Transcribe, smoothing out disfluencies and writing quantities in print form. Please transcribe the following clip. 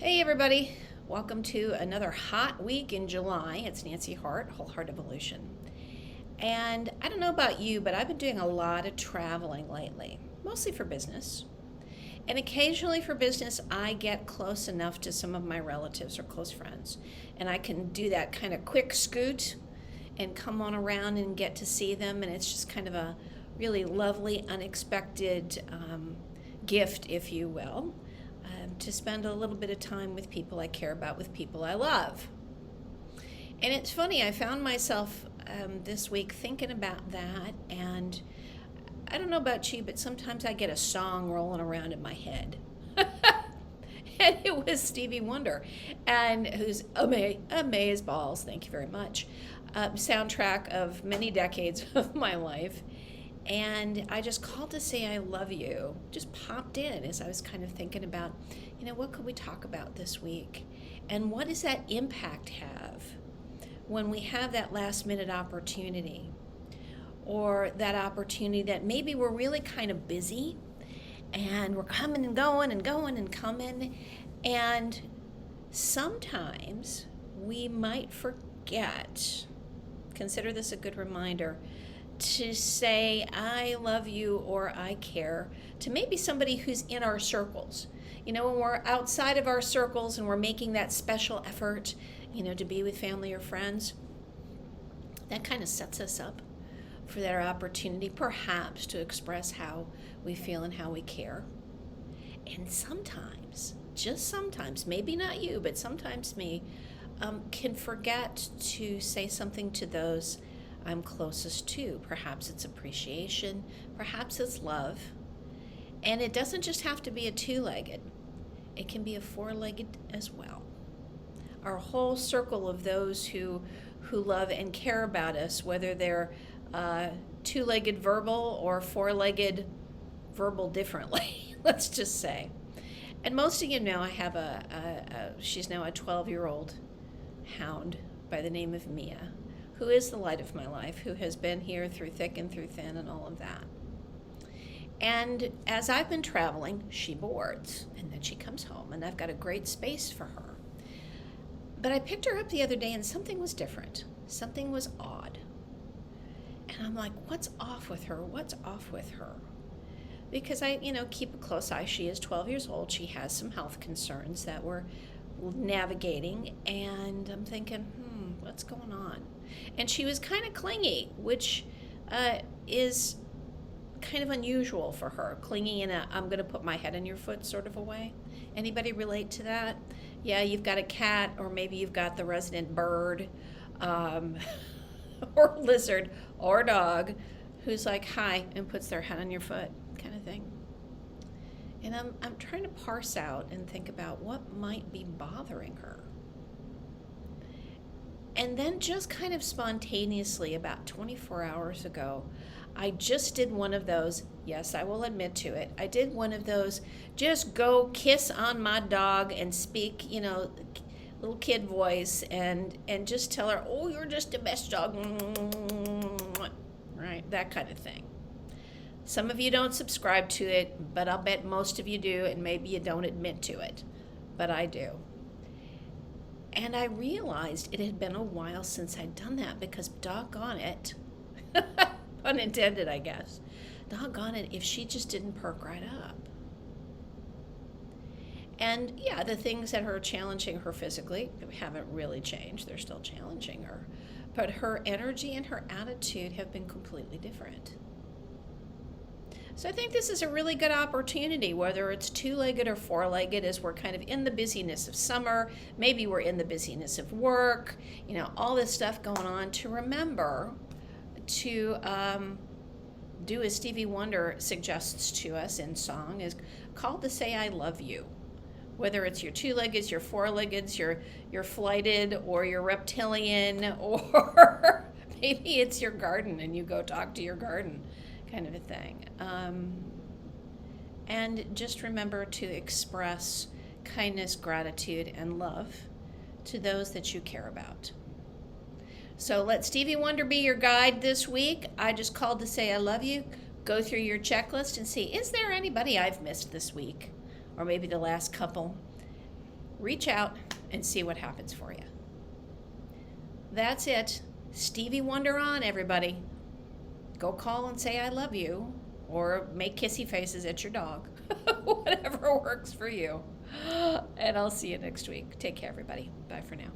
Hey everybody, welcome to another hot week in July. It's Nancy Hart, Whole Heart Evolution. And I don't know about you, but I've been doing a lot of traveling lately, mostly for business. And occasionally for business, I get close enough to some of my relatives or close friends, and I can do that kind of quick scoot and come on around and get to see them. And it's just kind of a really lovely, unexpected gift, if you will, to spend a little bit of time with people I care about, with people I love. And it's funny, I found myself this week thinking about that, and I don't know about you, but sometimes I get a song rolling around in my head. And it was Stevie Wonder, and who's Amaze Balls, thank you very much, soundtrack of many decades of my life. And I just called to say I love you. Just popped in as I was kind of thinking about, what could we talk about this week? And what does that impact have when we have that last minute opportunity? Or that opportunity that maybe we're really kind of busy and we're coming and going and going and coming. And sometimes we might forget, consider this a good reminder, to say I love you or I care to maybe somebody who's in our circles. When we're outside of our circles and we're making that special effort, to be with family or friends, that kind of sets us up for that opportunity perhaps to express how we feel and how we care. And sometimes, just sometimes, maybe not you, but sometimes me, can forget to say something to those I'm closest to. Perhaps it's appreciation, perhaps it's love. And it doesn't just have to be a two-legged, it can be a four-legged as well. Our whole circle of those who love and care about us, whether they're two-legged verbal or four-legged verbal differently, let's just say. And most of you know I have she's now a 12-year-old hound by the name of Mia, who is the light of my life, who has been here through thick and through thin and all of that. And as I've been traveling, she boards, and then she comes home, and I've got a great space for her. But I picked her up the other day, and something was different. Something was odd. And I'm like, what's off with her? What's off with her? Because I, keep a close eye. She is 12 years old. She has some health concerns that we're navigating, and I'm thinking, what's going on? And she was kind of clingy, which is kind of unusual for her, clingy in a I'm going to put my head in your foot sort of a way. Anybody relate to that? Yeah, you've got a cat, or maybe you've got the resident bird, or lizard, or dog, who's like, hi, and puts their head on your foot, kind of thing. And I'm trying to parse out and think about what might be bothering her. And then just kind of spontaneously, about 24 hours ago, I just did one of those, yes, I will admit to it, I did one of those, just go kiss on my dog and speak, little kid voice, and just tell her, oh, you're just the best dog, right, that kind of thing. Some of you don't subscribe to it, but I'll bet most of you do, and maybe you don't admit to it, but I do. And I realized it had been a while since I'd done that, because doggone it, pun intended, I guess, doggone it if she just didn't perk right up. And yeah, the things that are challenging her physically haven't really changed. They're still challenging her. But her energy and her attitude have been completely different. So I think this is a really good opportunity, whether it's two-legged or four-legged, as we're kind of in the busyness of summer, maybe we're in the busyness of work, all this stuff going on, to remember to do as Stevie Wonder suggests to us in song, is called to say I love you. Whether it's your two-leggeds, your four-leggeds, your flighted, or your reptilian, or maybe it's your garden and you go talk to your garden, kind of a thing. And just remember to express kindness, gratitude, and love to those that you care about. So let Stevie Wonder be your guide this week. I just called to say I love you. Go through your checklist and see, is there anybody I've missed this week? Or maybe the last couple? Reach out and see what happens for you. That's it. Stevie Wonder on, everybody. Go call and say I love you, or make kissy faces at your dog. Whatever works for you. And I'll see you next week. Take care, everybody. Bye for now.